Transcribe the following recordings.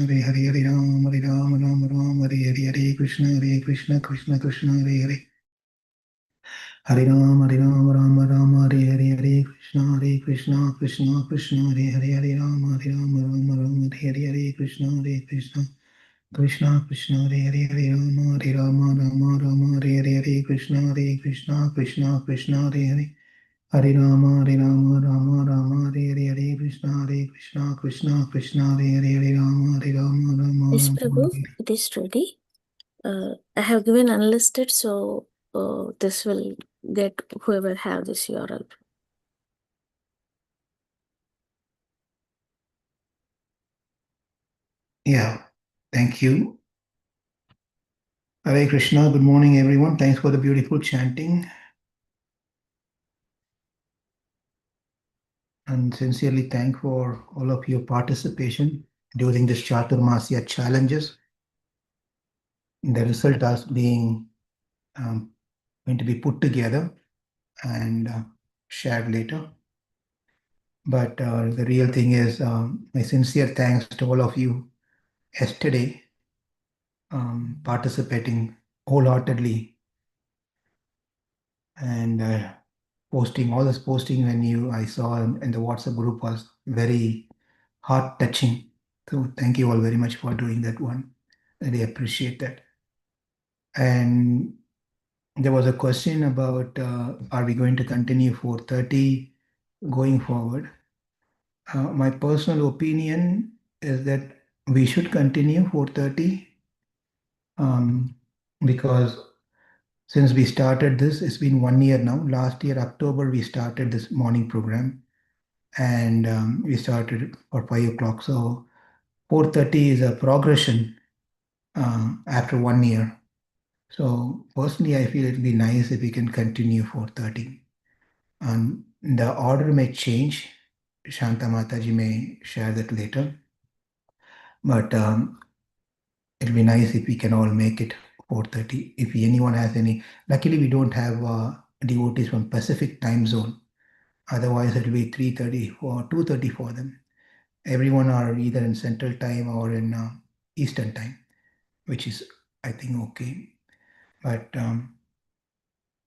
Hare Hare Hare Ram Hare Ram Ram Ram Hare Hare Hare Krishna Krishna Krishna Hare Hare Hare Ram Ram Hare Hare Hare Krishna Krishna Krishna Hare Hare Hare Ram Ram Hare Hare Krishna Krishna Hare Hare Hare Ram Hare Hare Krishna Krishna Krishna Hare Hare Hare Rama Hare Hare Krishna Krishna Hare Hare Yes, Rama Prabhu, it is ready. I have given unlisted, so this will get whoever have this URL. Yeah, thank you. Hare Krishna, good morning everyone. Thanks for the beautiful chanting. And sincerely thank for all of your participation during this Chaturmasya challenges. The result is being going to be put together and shared later. But the real thing is my sincere thanks to all of you yesterday participating wholeheartedly and posting all this posting when I saw in the WhatsApp group was very heart touching. So thank you all very much for doing that one. Really appreciate that. And there was a question about are we going to continue 4:30 going forward? My personal opinion is that we should continue 4:30 because since we started this, it's been 1 year now. Last year, October, we started this morning program and we started for 5 o'clock. So 4:30 is a progression after 1 year. So personally, I feel it'd be nice if we can continue 4:30. And the order may change. Shanta Mataji may share that later. But it'll be nice if we can all make it 4:30. If anyone has any, luckily we don't have devotees from Pacific time zone. Otherwise, it'll be 3:30 or 2:30 for them. Everyone are either in Central Time or in Eastern Time, which is, I think, okay. But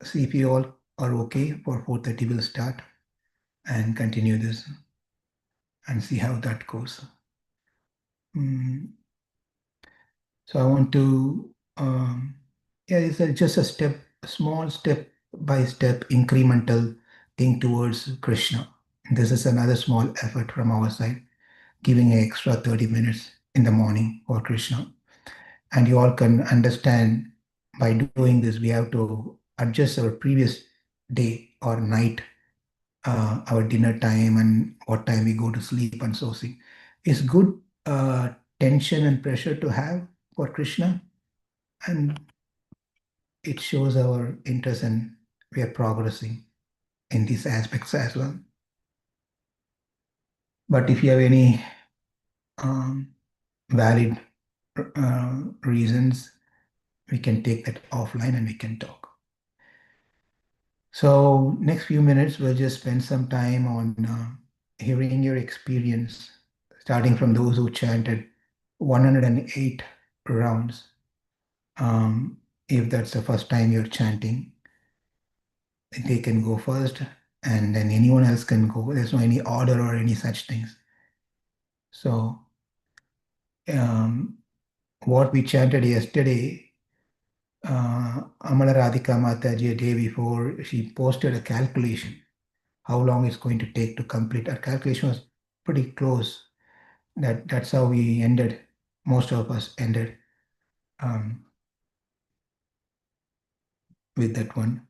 see if you all are okay for 4:30, we'll start and continue this and see how that goes. So I want to, yeah, it's just a step, a small step by step, incremental thing towards Krishna. This is another small effort from our side, giving an extra 30 minutes in the morning for Krishna. And you all can understand by doing this, we have to adjust our previous day or night, our dinner time and what time we go to sleep and so on. It's good tension and pressure to have for Krishna, and it shows our interest and we are progressing in these aspects as well. But if you have any valid reasons, we can take that offline and we can talk. So next few minutes, we'll just spend some time on hearing your experience, starting from those who chanted 108 rounds. If that's the first time you're chanting, they can go first, and then anyone else can go. There's no any order or any such things. So what we chanted yesterday, Amala Radhika Mataji, a day before, she posted a calculation, how long it's going to take to complete. Our calculation was pretty close. That's how we ended. Most of us ended with that one.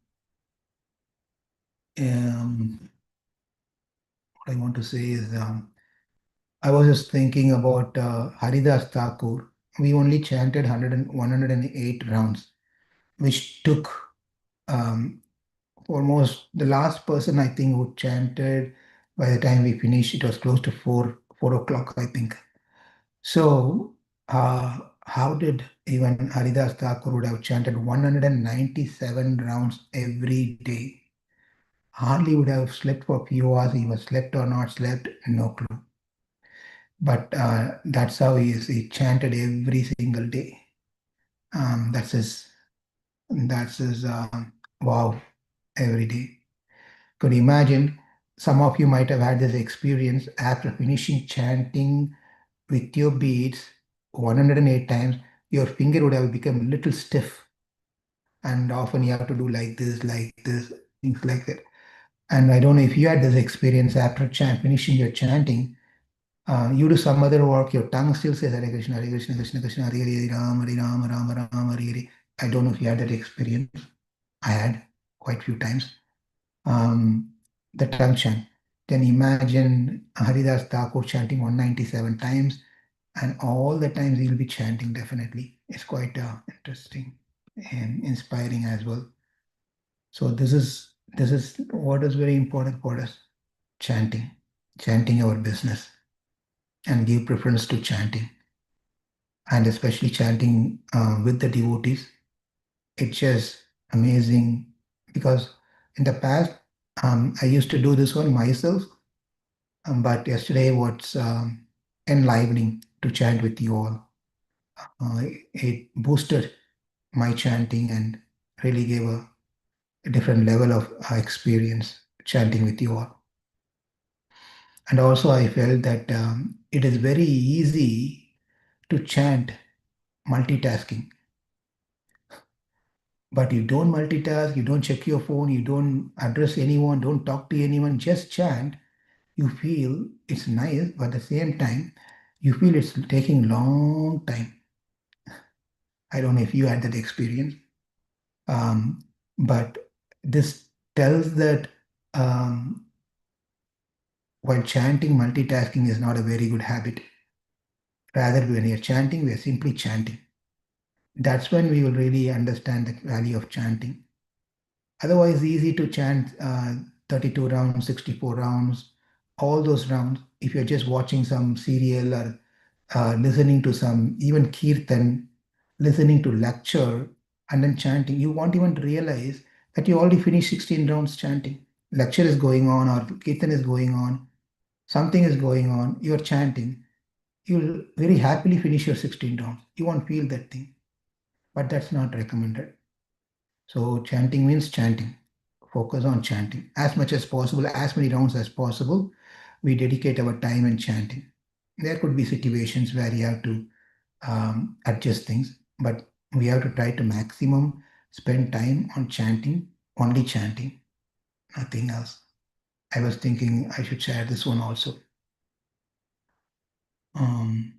What I want to say is, I was just thinking about Haridas Thakur. We only chanted 108 rounds, which took almost the last person I think who chanted. By the time we finished, it was close to 4 o'clock, I think. So, how did even Haridas Thakur would have chanted 197 rounds every day? Hardly would have slept for a few hours. He was slept or not slept, no clue. but that's how he is. He chanted every single day. That's his. That's his. Wow, every day. Could you imagine? Some of you might have had this experience after finishing chanting with your beads 108 times, your finger would have become a little stiff, and often you have to do like this, things like that. And I don't know if you had this experience after finishing your chanting. You do some other work, your tongue still says Hare Krishna, Krishna Krishna, Hare Hare, Hare Rama, Rama Rama, Hare Hare. I don't know if you had that experience. I had quite a few times. Um, the tongue chant. Then imagine Haridas Thakur chanting 197 times, and all the times he'll be chanting definitely. It's quite interesting and inspiring as well. So this is what is very important for us: chanting, chanting our business, and give preference to chanting, and especially chanting with the devotees. It's just amazing because in the past I used to do this one myself, but yesterday was enlivening to chant with you all. It boosted my chanting and really gave a different level of experience chanting with you all. And also, I felt that it is very easy to chant multitasking, but you don't multitask, you don't check your phone, you don't address anyone, don't talk to anyone, just chant. You feel it's nice, but at the same time, you feel it's taking long time. I don't know if you had that experience, um, but this tells that um, while chanting, multitasking is not a very good habit. Rather, when you're chanting, we are simply chanting. That's when we will really understand the value of chanting. Otherwise, easy to chant 32 rounds, 64 rounds, all those rounds. If you're just watching some serial or listening to some, even kirtan, listening to lecture, and then chanting, you won't even realize that you already finished 16 rounds chanting. Lecture is going on or kirtan is going on, something is going on, you're chanting. You'll very happily finish your 16 rounds. You won't feel that thing, but that's not recommended. So chanting means chanting. Focus on chanting as much as possible, as many rounds as possible. We dedicate our time in chanting. There could be situations where you have to adjust things, but we have to try to maximum spend time on chanting, only chanting, nothing else. I was thinking I should share this one also. Um,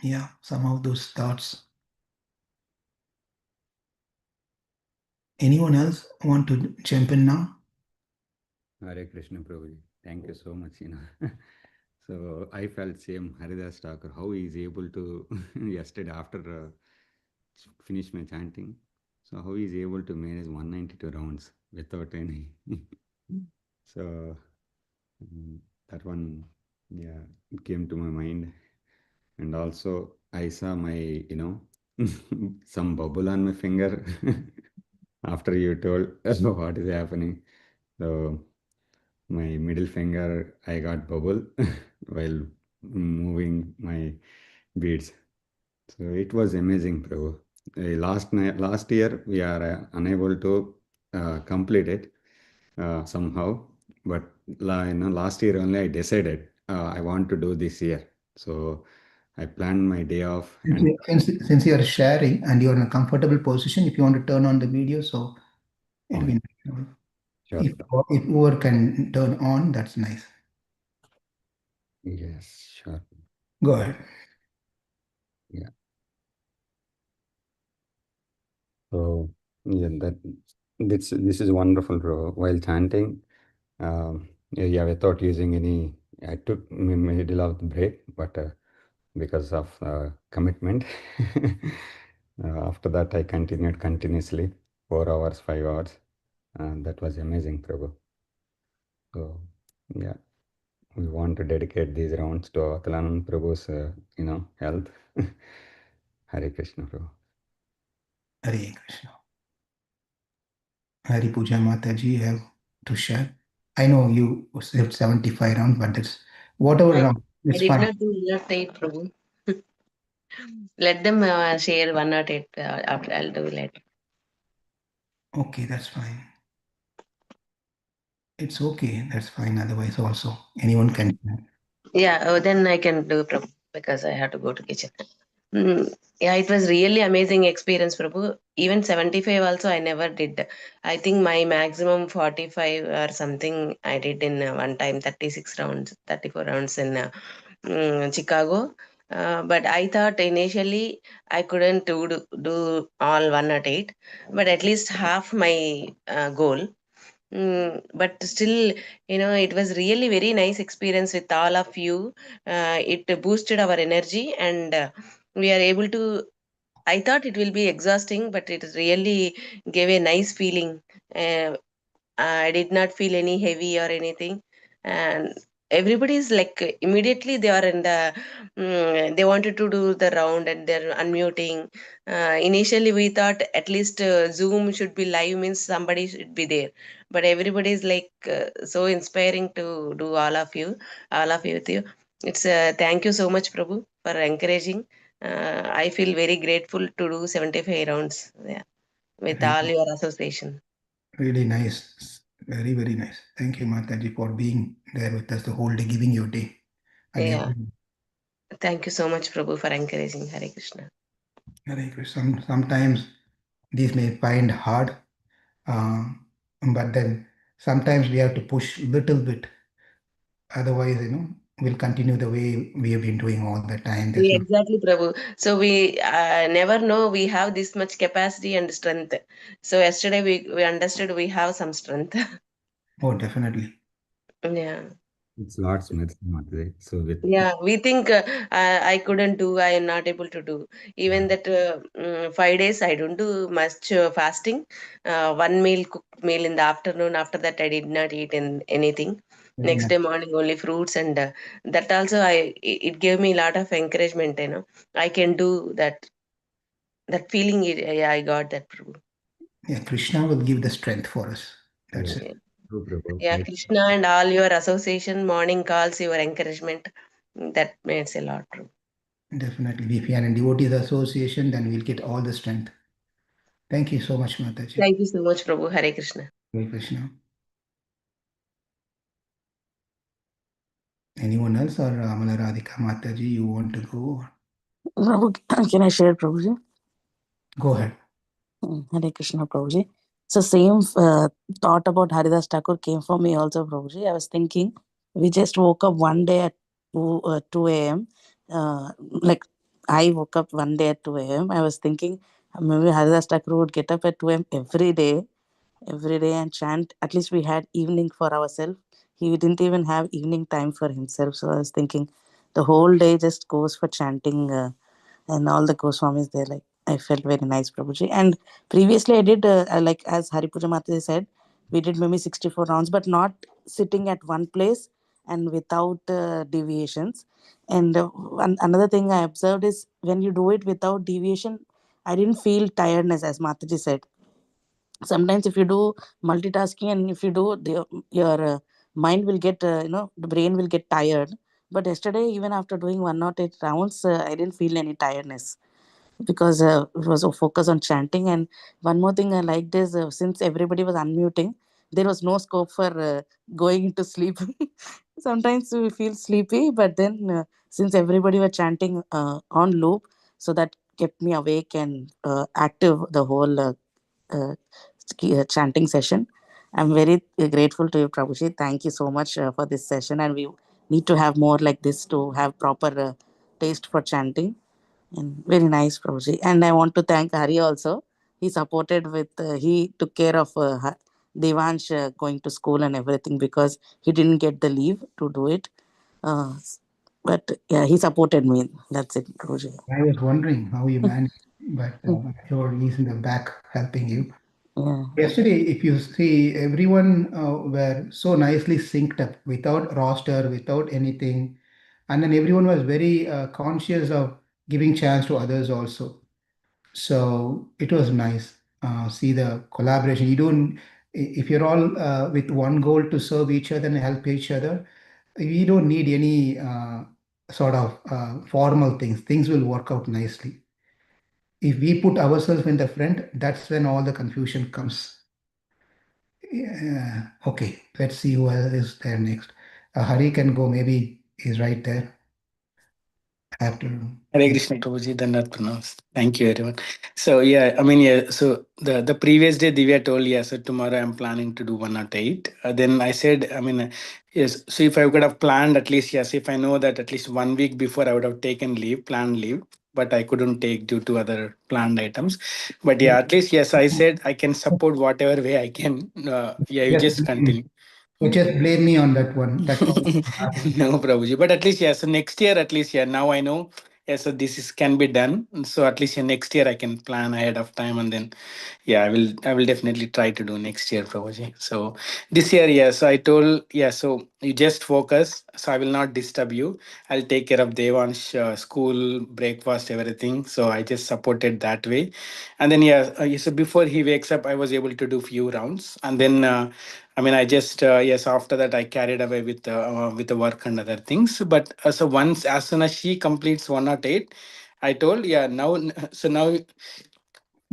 yeah, some of those thoughts. Anyone else want to jump in now? Hare Krishna Prabhuji. Thank you so much. So I felt same Haridas Thakur, how he is able to, yesterday after finish my chanting, so how he is able to manage 192 rounds without any. So mm, that one, yeah, it came to my mind. And also I saw my, some bubble on my finger after you told what is happening. So my middle finger, I got bubble while moving my beads. So it was amazing, bro. Last year, we are unable to complete it somehow, but last year only I decided I want to do this year. So I planned my day off Since and you, since, since you are sharing and you're in a comfortable position, if you want to turn on the video, so it'll oh, be sure, if bro. if whoever can turn on, that's nice. Yes, sure. Go ahead. Yeah. So yeah, this is wonderful, bro. While chanting, yeah, yeah, without using any, I took middle of the break, but because of commitment, after that I continued continuously 4 hours, 5 hours, and that was amazing, Prabhu. So yeah, we want to dedicate these rounds to Avalanand Prabhu's, health. Hare Krishna, Prabhu. Hare Krishna. Hari Puja Mata ji have to share? I know you said 75 rounds, but that's whatever I, round, I it's did fine. not do 108, Prabhu. Let them share 108 after I'll do later. Okay, that's fine. It's okay, that's fine. Otherwise, also anyone can share. Yeah, then I can do Prabhu because I have to go to kitchen. Yeah, it was really amazing experience, Prabhu. Even 75 also I never did. I think my maximum 45 or something I did in one time, 36 rounds, 34 rounds in Chicago. But I thought initially I couldn't do all 108, but at least half my goal. But still, it was really very nice experience with all of you. It boosted our energy, and we are able to. I thought it will be exhausting, but it really gave a nice feeling. Uh, I did not feel any heavy or anything. And everybody is like immediately they are in the they wanted to do the round and they're unmuting. Initially, we thought at least Zoom should be live means somebody should be there, but everybody is like so inspiring to do all of you with you. It's thank you so much, Prabhu, for encouraging. I feel very grateful to do 75 rounds, yeah, with all Really, your association. really nice. Very, very nice. Thank you, Mataji, for being there with us the whole day, giving your day. And Yeah. every Thank you so much, Prabhu, for encouraging. Hare Krishna. sometimes these may find hard, but then sometimes we have to push little bit. Otherwise, we'll continue the way we have been doing all the time. There's Yeah, no, exactly, Prabhu. So we never know we have this much capacity and strength. So yesterday we understood we have some strength. oh, definitely. Yeah. It's Lord's mercy, Mataji. So with Yeah, we think I couldn't do, I am not able to do. Even that 5 days, I don't do much fasting. One meal, cooked meal in the afternoon. After that, I did not eat anything. Very Next nice. day morning, only fruits, and that also it gave me a lot of encouragement. I can do that. That feeling, yeah, I got that, Prabhu. Yeah, Krishna will give the strength for us. That's yeah, it. Yeah, true, Prabhu. yeah, Krishna and all your association, morning calls, your encouragement, that means a lot, Prabhu. Definitely. If we are in devotees association, then we'll get all the strength. Thank you so much, Mataji. Thank you so much, Prabhu. Hare Krishna. Hare Krishna. Anyone else or Amala Radhika Mataji, you want to go? Prabhu, can I share, Prabhuji? Go ahead. Hare Krishna, Prabhuji. So same thought about Haridas Thakur came for me also, Prabhuji. I was thinking, we just woke up one day at 2 a.m. Like, I woke up one day at 2 a.m. I was thinking, maybe Haridas Thakur would get up at 2 a.m. Every day and chant. At least we had evening for ourselves. He didn't even have evening time for himself. So I was thinking, the whole day just goes for chanting. And all the Goswamis there. Like, I felt very nice, Prabhuji. And previously, I did like as Haripuja Mataji said, we did maybe 64 rounds, but not sitting at one place and without deviations. And another thing I observed is when you do it without deviation, I didn't feel tiredness, as Mataji said. Sometimes if you do multitasking and if you do your mind will get the brain will get tired. But yesterday, even after doing 108 rounds, I didn't feel any tiredness because it was a focus on chanting. And one more thing I liked is since everybody was unmuting, there was no scope for going into sleep. Sometimes we feel sleepy, but then since everybody was chanting on loop, so that kept me awake and active the whole uh, chanting session. I'm very grateful to you, Prabhuji. Thank you so much for this session, and we need to have more like this to have proper taste for chanting. And very nice, Prabhuji. And I want to thank Hari also. He supported with, he took care of Devansh going to school and everything because he didn't get the leave to do it. Uh, but yeah, he supported me. That's it, Prabhuji. I was wondering how you managed, but I'm sure he's in the back helping you. Yeah. Yesterday, if you see, everyone were so nicely synced up without roster, without anything. And then everyone was very conscious of giving chance to others also. So it was nice. See the collaboration. You don't. If you're all with one goal to serve each other and help each other, we don't need any sort of formal things. Things will work out nicely. If we put ourselves in the front, that's when all the confusion comes. Yeah. Okay, let's see who else is there next. Hari can go, maybe he's right there after. Hare Krishna Prabhuji, Dhanat Pranams. Thank you everyone. So yeah, I mean yeah, so the previous day Divya told, yeah, so tomorrow I'm planning to do 108. Then I said, I mean, yes, so if I could have planned at least, yes, if I know that at least 1 week before I would have taken leave, planned leave, but I couldn't take due to other planned items. But yeah, at least yes, I said I can support whatever way I can. Yeah, you Just just blame, continue. just blame me on that one. That's all. No, Prabhuji. But at least, yeah, so next year, at least, yeah, now I know, yeah, so this is can be done. So at least yeah, next year I can plan ahead of time, and then yeah, I will definitely try to do next year, Prabhuji. So this year, yeah, so I told, yeah, so you just focus. So I will not disturb you. I'll take care of Devansh school, breakfast, everything. So I just supported that way. And then yeah, so before he wakes up, I was able to do few rounds. And then I mean, I just yes. After that, I carried away with the work and other things. But so once, as soon as she completes 108, I told, yeah, now so now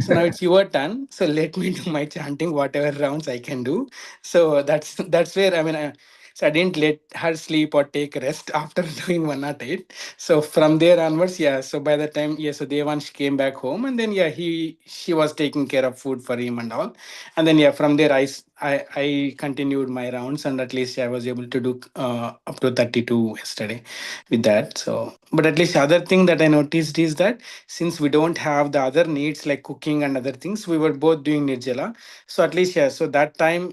it's your turn. So let me do my chanting, whatever rounds I can do. So that's where I mean, so I didn't let her sleep or take rest after doing 108. So from there onwards, yeah. So by the time, yeah, so Devansh came back home, and then yeah, she was taking care of food for him and all, and then yeah, from there I continued my rounds, and at least yeah, I was able to do up to 32 yesterday with that. So, but at least other thing that I noticed is that since we don't have the other needs like cooking and other things, we were both doing nirjala. So at least yeah, so that time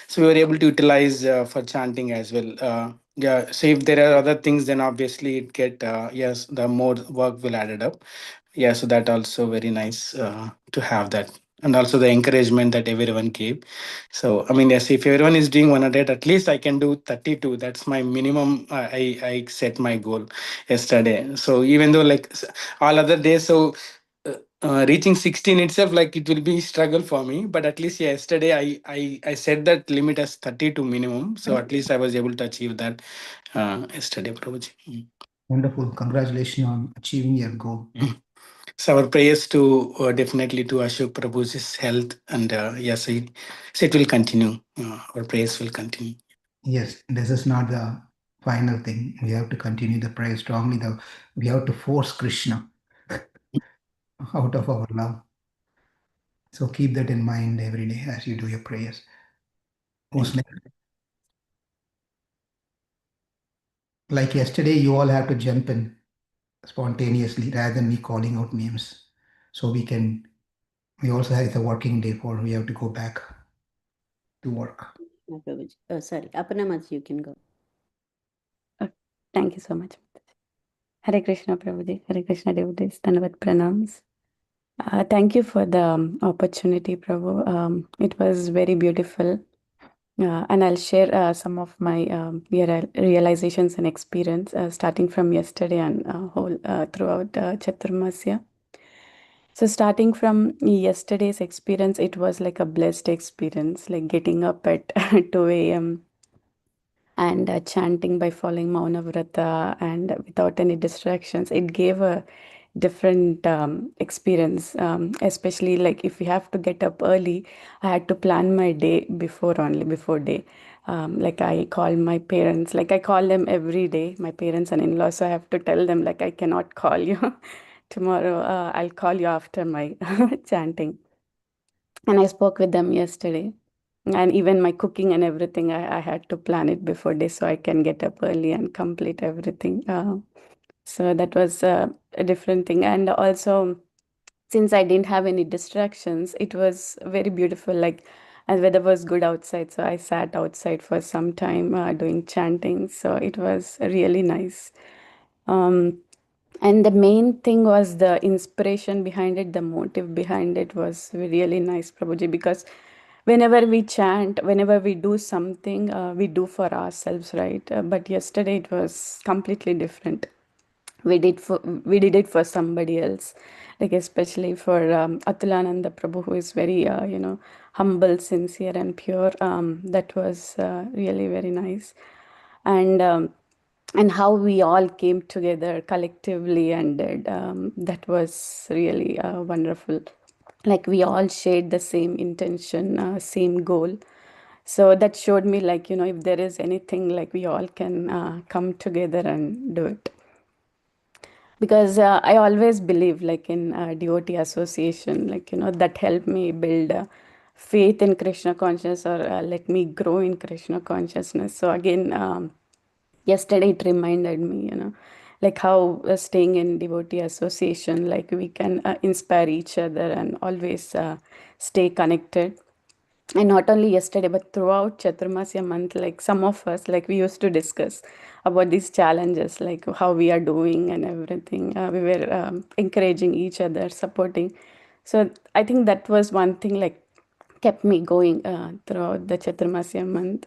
so we were able to utilize for chanting as well. Yeah, so if there are other things, then obviously it get yes, the more work will added up. Yeah, so that also very nice to have that, and also the encouragement that everyone gave. So I mean, yes, if everyone is doing 100, at least I can do 32. That's my minimum. I set my goal yesterday. So even though like all other days, so reaching 16 itself, like it will be struggle for me, but at least yesterday I set that limit as 32 minimum, so at least I was able to achieve that yesterday, Prabhuji. Wonderful. Congratulations on achieving your goal. So our prayers to definitely to Ashok Prabhuji's health, and yes, so it will continue. Our prayers will continue. Yes, this is not the final thing. We have to continue the prayer strongly. We have to force Krishna out of our love. So keep that in mind every day as you do your prayers. Who's Thank next? Like yesterday, you all have to jump in spontaneously rather than me calling out names. So we also have it's a working day for we have to go back to work. Oh, sorry, Aparna, you can go. Thank you so much. Hare Krishna Prabhuji, Hare Krishna devotees, Dhanavad Pranams. Thank you for the opportunity, Prabhu. It was very beautiful. And I'll share some of my realizations and experience starting from yesterday and whole throughout Chaturmasya. So starting from yesterday's experience, it was like a blessed experience, like getting up at 2 a.m. and chanting by following Mauna Vrata and without any distractions. It gave a different experience, especially like if we have to get up early, I had to plan my day before only, before day. Like I call my parents, like I call them every day, my parents and in-laws. So I have to tell them like I cannot call you tomorrow. I'll call you after my chanting. And I spoke with them yesterday. And even my cooking and everything, I had to plan it before day so I can get up early and complete everything. So that was a different thing. And also, since I didn't have any distractions, it was very beautiful. Like, and weather was good outside, so I sat outside for some time doing chanting. So it was really nice. And the main thing was the inspiration behind it, the motive behind it was really nice, Prabhuji, because whenever we chant, whenever we do something, we do for ourselves, right? But yesterday it was completely different. we did it for somebody else, like especially for Atulananda Prabhu, who is very humble, sincere, and pure. That was really very nice, and how we all came together collectively and did that was really wonderful. Like we all shared the same intention, same goal. So that showed me, like, if there is anything, like we all can come together and do it. Because I always believe, like, in devotee association, like, that helped me build faith in Krishna consciousness, or let me grow in Krishna consciousness. So again, yesterday it reminded me, like how staying in devotee association, like we can inspire each other and always stay connected. And not only yesterday, but throughout Chaturmasya month, like some of us, like we used to discuss about these challenges, like how we are doing and everything. We were encouraging each other, supporting. So I think that was one thing, like kept me going throughout the Chaturmasya month.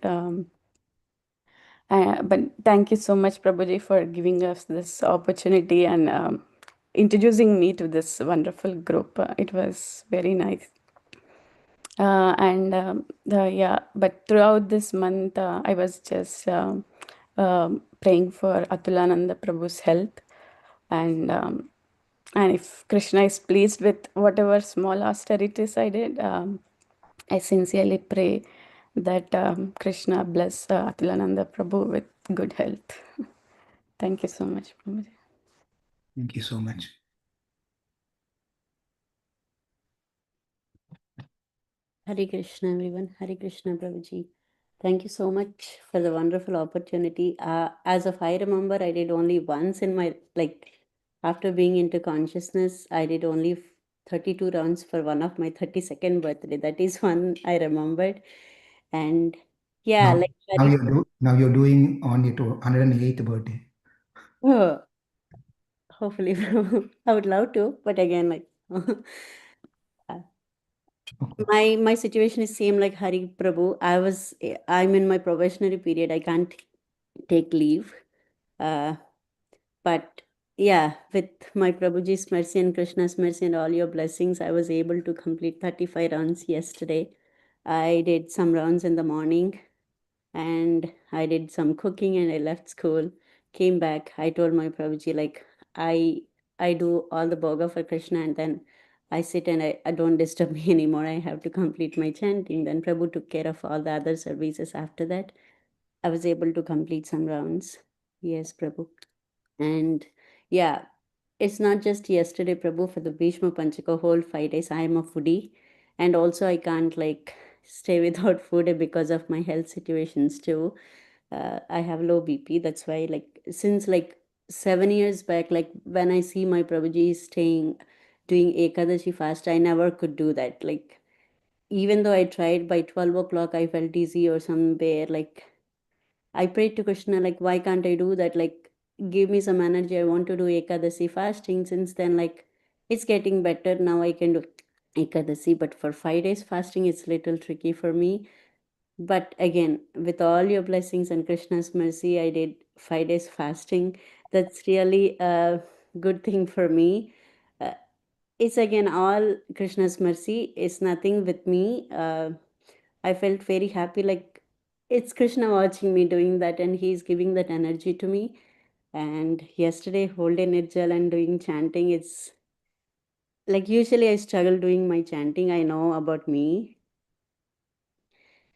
But thank you so much, Prabhuji, for giving us this opportunity and introducing me to this wonderful group. It was very nice. Yeah, but throughout this month, I was just praying for Atulananda Prabhu's health, and if Krishna is pleased with whatever small austerities I did, I sincerely pray that Krishna bless Atulananda Prabhu with good health. Thank you so much, Prabhuji. Thank you so much. Hare Krishna, everyone. Hare Krishna, Prabhuji. Thank you so much for the wonderful opportunity. As of I remember, I did only once in my, after being into consciousness, I did only 32 rounds for one of my 32nd birthday. That is one I remembered. And yeah, Now you're doing on your 108th birthday. oh, hopefully, I would love to, but again, my situation is same like Hari Prabhu. I'm in my probationary period. I can't take leave. But yeah, with my Prabhuji's mercy and Krishna's mercy and all your blessings, I was able to complete 35 rounds yesterday. I did some rounds in the morning and I did some cooking and I left school, came back. I told my Prabhuji, like, I do all the bhoga for Krishna and then I sit and I don't disturb me anymore. I have to complete my chanting. Then Prabhu took care of all the other services after that. I was able to complete some rounds. Yes, Prabhu. And yeah, it's not just yesterday, Prabhu, for the Bhishma Panchaka whole 5 days. I am a foodie. And also I can't stay without food because of my health situations too. I have low BP. That's why since 7 years back, when I see my Prabhuji staying, doing Ekadashi fast, I never could do that. Even though I tried, by 12 o'clock, I felt dizzy or somewhere. I prayed to Krishna, why can't I do that? Give me some energy. I want to do Ekadasi fasting. Since then, it's getting better. Now I can do Ekadasi. But for 5 days fasting, it's little tricky for me. But again, with all your blessings and Krishna's mercy, I did 5 days fasting. That's really a good thing for me. It's again all Krishna's mercy. It's nothing with me. I felt very happy, it's Krishna watching me doing that and he's giving that energy to me. And yesterday, whole day Nirjal and doing chanting, it's usually I struggle doing my chanting. I know about me.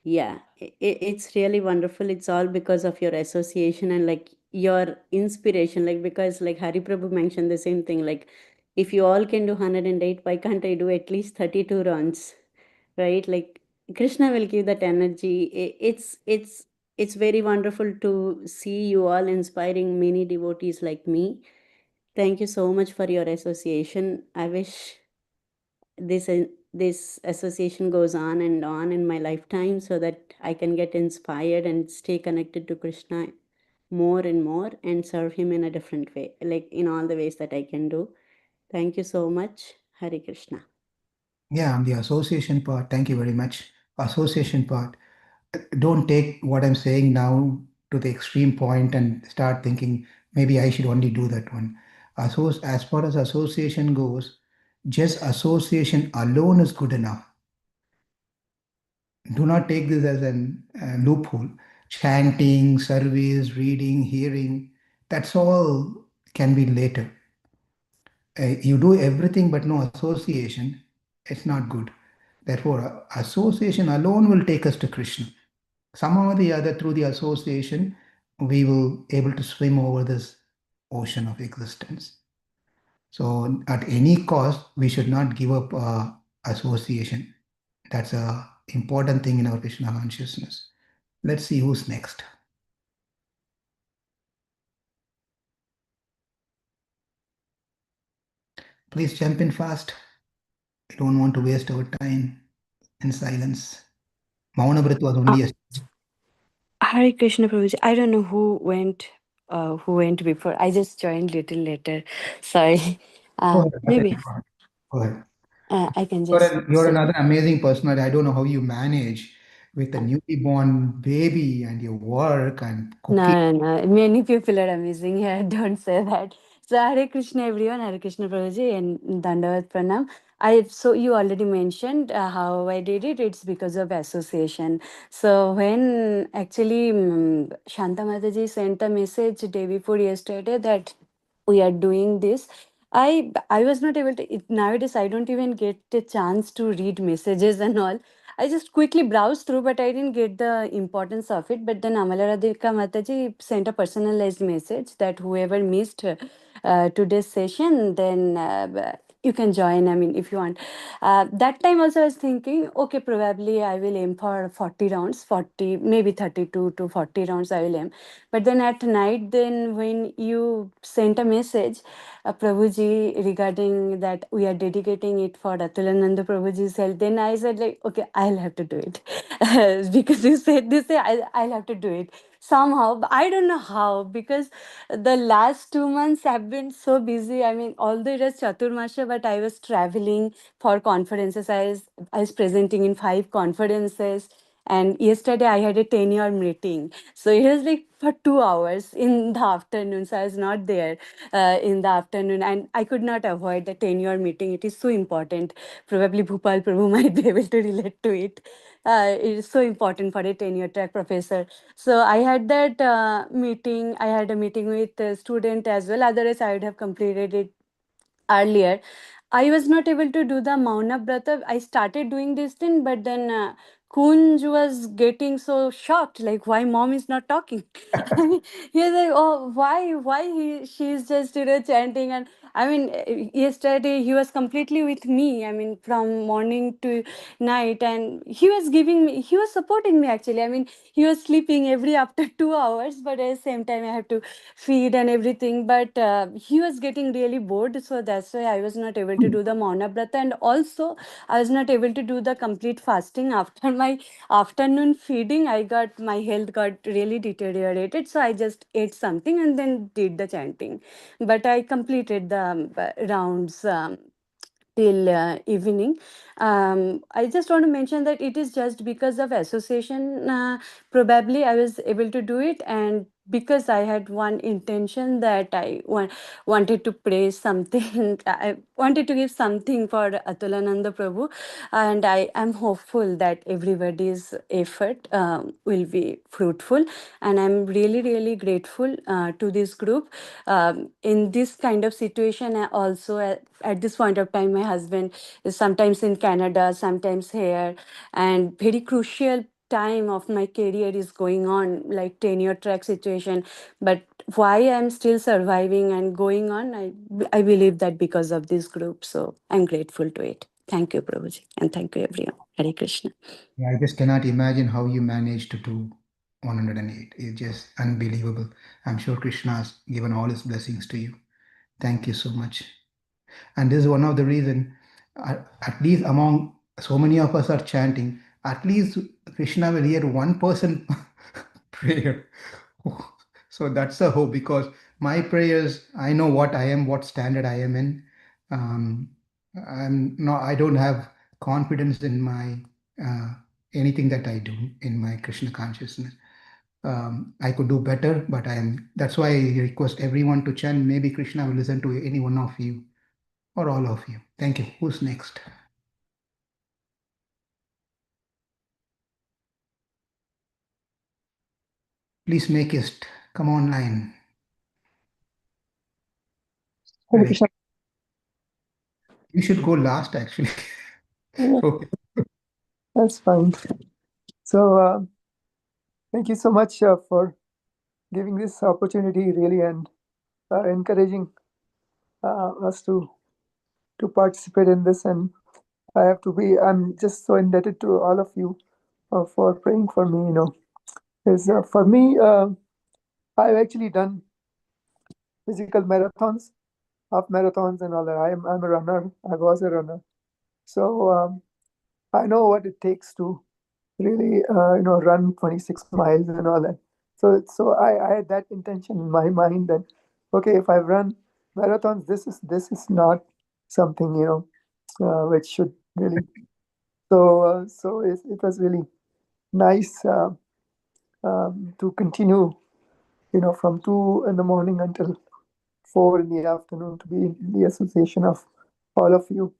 Yeah, it's really wonderful. It's all because of your association and your inspiration. Because Hari Prabhu mentioned the same thing. If you all can do 108, why can't I do at least 32 runs? Right? Krishna will give that energy. It's very wonderful to see you all inspiring many devotees like me. Thank you so much for your association. I wish this association goes on and on in my lifetime so that I can get inspired and stay connected to Krishna more and more and serve him in a different way, in all the ways that I can do. Thank you so much. Hare Krishna. Yeah, on the association part, thank you very much. Association part, don't take what I'm saying now to the extreme point and start thinking maybe I should only do that one. As far as association goes, just association alone is good enough. Do not take this as a loophole. Chanting, service, reading, hearing, that's all can be later. You do everything but no association, it's not good. Therefore, association alone will take us to Krishna. Somehow or the other, through the association, we will able to swim over this ocean of existence. So, at any cost, we should not give up association. That's a important thing in our Krishna consciousness. Let's see who's next. Please jump in fast. I don't want to waste our time in silence. Maunabrit was only a Hare Krishna Prabhuji. I don't know who went before. I just joined little later. Sorry. Go ahead. Maybe Go ahead. I can just You're say. another amazing personality. I don't know how you manage with a newly born baby and your work and cooking. No, no, no. Many people are amazing here. Don't say that. So Hare Krishna everyone, Hare Krishna Prabhuji and Dandavat Pranam. So you already mentioned how I did it. It's because of association. So when actually Shanta Mataji sent a message day before yesterday that we are doing this, I was not able to. Nowadays I don't even get a chance to read messages and all. I just quickly browsed through, but I didn't get the importance of it. But then Amala Radhika Mataji sent a personalized message that whoever missed today's session, then you can join. I mean, if you want. That time also I was thinking, okay, probably I will aim for 40 rounds, 40, maybe 32 to 40 rounds I will aim. But then at night, then when you sent a message, Prabhuji, regarding that we are dedicating it for Atulananda Prabhuji's health, then I said like, okay, I'll have to do it. Because you said this, I'll have to do it somehow. But I don't know how, because the last 2 months have been so busy. I mean, although it was Chaturmasha, but I was traveling for conferences. I was presenting in 5 conferences. And yesterday I had a 10-year meeting. So it was like for 2 hours in the afternoon. So I was not there in the afternoon. And I could not avoid the 10-year meeting. It is so important. Probably Bhupal Prabhu might be able to relate to it. It is so important for a 10-year track professor. So I had that meeting. I had a meeting with a student as well. Otherwise, I would have completed it earlier. I was not able to do the Mauna Brata. I started doing this thing, but then Kunj was getting so shocked, like why mom is not talking. I mean, he was like, oh, why she's just chanting. And I mean, yesterday he was completely with me. I mean, from morning to night, and he was supporting me actually. I mean, he was sleeping every after 2 hours, but at the same time I have to feed and everything. But he was getting really bored, so that's why I was not able to do the Mauna Brata, and also I was not able to do the complete fasting after my afternoon feeding. My health got really deteriorated, so I just ate something and then did the chanting. But I completed the rounds. Till evening. I just want to mention that it is just because of association. Probably I was able to do it, and because I had one intention that wanted to praise something, I wanted to give something for Atulananda Prabhu, and I am hopeful that everybody's effort will be fruitful. And I'm really, really grateful to this group. In this kind of situation, also at this point of time, my husband is sometimes in Canada, sometimes here, and very crucial time of my career is going on, like 10-year track situation. But why I'm still surviving and going on, I believe that because of this group. So I'm grateful to it. Thank you, Prabhuji, and thank you, everyone. Hare Krishna. I just cannot imagine how you managed to do 108. It's just unbelievable. I'm sure Krishna has given all his blessings to you. Thank you so much. And this is one of the reason, at least among so many of us are chanting, at least Krishna will hear one person prayer. So that's a hope, because my prayers, I know what I am, what standard I am in. Um, I don't have confidence in my anything that I do in my Krishna consciousness. I could do better, but that's why I request everyone to chant. Maybe Krishna will listen to any one of you or all of you. Thank you. Who's next? Please make it come online. Hare Hare. Krishna. You should go last, actually. Yeah, Okay. that's fine. So, thank you so much for giving this opportunity, really, and encouraging us to participate in this. And I'm just so indebted to all of you for praying for me. Is for me, I've actually done physical marathons, half marathons, and all that. I'm a runner. I was a runner, so I know what it takes to really run 26 miles and all that. So I had that intention in my mind that, okay, if I've run marathons, this is not something which should really. So it was really nice to continue from 2 in the morning until 4 in the afternoon, to be in the association of all of you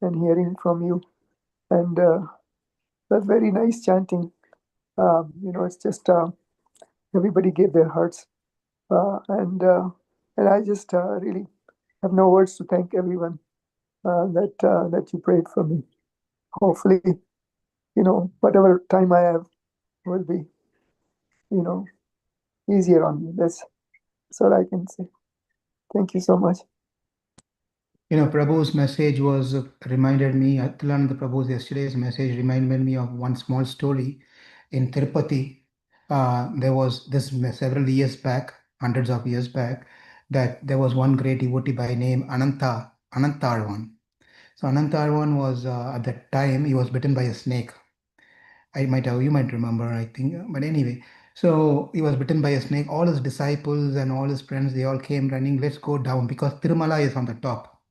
and hearing from you. And that's very nice chanting. It's just everybody gave their hearts, and I just really have no words to thank everyone that you prayed for me. Hopefully, whatever time I have will be, easier on me. That's all I can say. Thank you so much. Prabhu's message reminded me, Atilananda Prabhu's yesterday's message reminded me of one small story. In Tirupati, there was this several years back, hundreds of years back, that there was one great devotee by name Anantarvan. So Anantarvan was, at that time, he was bitten by a snake. You might remember, I think. But anyway, so he was bitten by a snake. All his disciples and all his friends, they all came running, let's go down because Tirumala is on the top.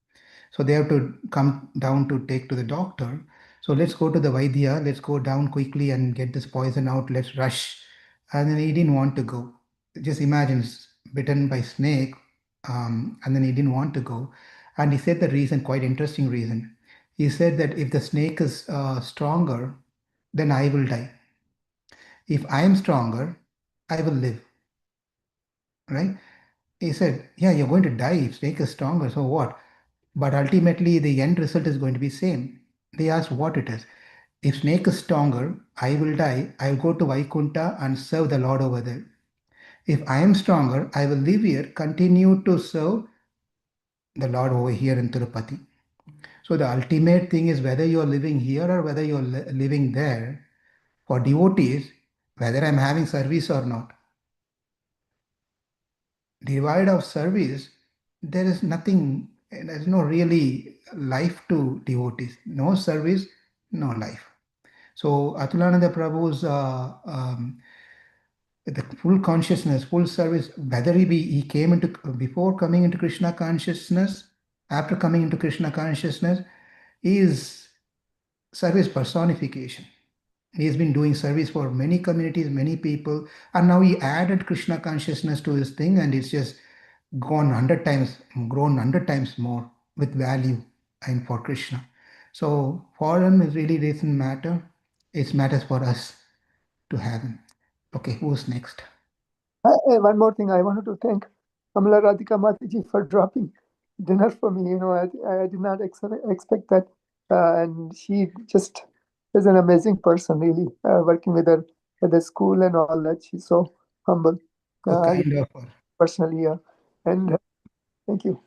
So they have to come down to take to the doctor. So let's go to the Vaidya, let's go down quickly and get this poison out, let's rush. And then he didn't want to go. Just imagine, bitten by snake, and then he didn't want to go. And he said the reason, quite interesting reason. He said that if the snake is stronger, then I will die. If I am stronger, I will live. Right? He said, yeah, you're going to die if snake is stronger, so what? But ultimately, the end result is going to be same. They asked what it is. If snake is stronger, I will die. I'll go to Vaikunta and serve the Lord over there. If I am stronger, I will live here, continue to serve the Lord over here in Tirupati. So the ultimate thing is whether you're living here or whether you're living there. For devotees, whether I'm having service or not, devoid of service, there is nothing, there's no really life to devotees. No service, no life. So Atulananda Prabhu's the full consciousness, full service, whether he came into, before coming into Krishna consciousness, after coming into Krishna consciousness, is service personification. He has been doing service for many communities, many people, and now he added Krishna consciousness to his thing, and it's just grown 100 times more with value and for Krishna. So for him, it really doesn't matter. It matters for us to have him. Okay, who's next? One more thing, I wanted to thank Amala Radhika Mataji for dropping dinner for me. I did not expect that, and she just is an amazing person, really. Working with her at the school and all that, she's so humble. So I kind of her. personally, and thank you.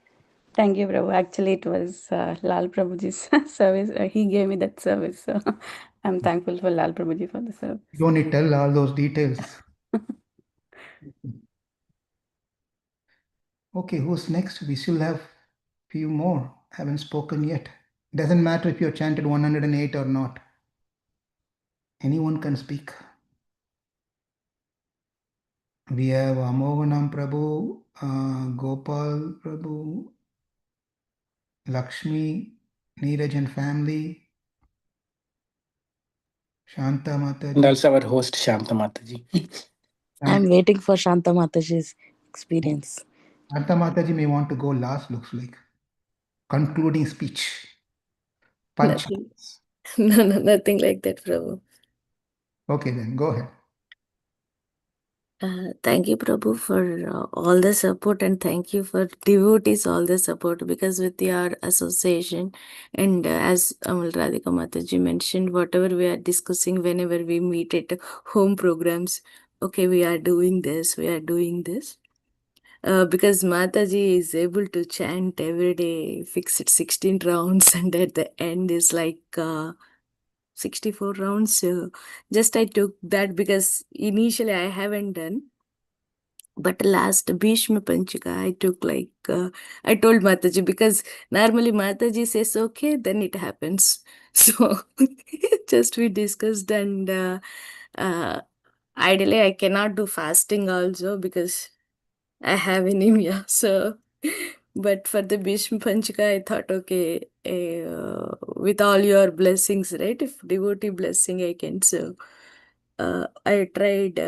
Thank you, Prabhu. Actually, it was Lal Prabhuji's service. He gave me that service. So I'm thankful for Lal Prabhuji for the service. You don't need to tell all those details. Okay, who's next? We still have few more. Haven't spoken yet. Doesn't matter if you're chanted 108 or not. Anyone can speak. We have Amoganam Prabhu, Gopal Prabhu, Lakshmi, Neeraj and family, Shanta And Mataji. also our host Shanta Mataji. I'm waiting for Shanta Mataji's experience. Shanta Mataji may want to go last, looks like. Concluding speech. Punch. Nothing. No, nothing like that, Prabhu. Okay, then go ahead. Thank you, Prabhu, for all the support, and thank you for devotees all the support, because with your association and as Amal Radhika Mataji mentioned, whatever we are discussing whenever we meet at home programs, okay, we are doing this, we are doing this. Because Mataji is able to chant every day, fixed 16 rounds, and at the end is like 64 rounds. So just I took that because initially I haven't done. But last Bhishma Panchika, I took like, I told Mataji, because normally Mataji says okay, then it happens. So just we discussed, and ideally I cannot do fasting also because I have anemia. So, but for the Bhishma Panchika, I thought, okay, with all your blessings, right? If devotee blessing, I can. So, I tried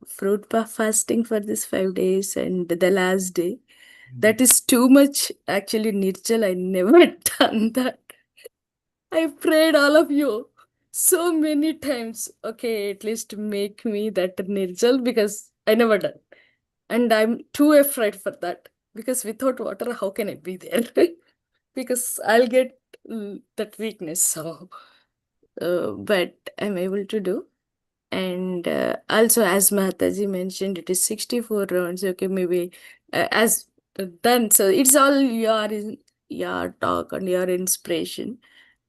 fruit fasting for this 5 days, and the last day, that is too much. Actually, Nirjal, I never done that. I prayed all of you so many times. Okay, at least make me that Nirjal, because I never done. And I'm too afraid for that, because without water, how can I be there? Because I'll get that weakness. So, but I'm able to do. And also, as Mataji mentioned, it is 64 rounds. Okay, maybe as done. So it's all your talk and your inspiration.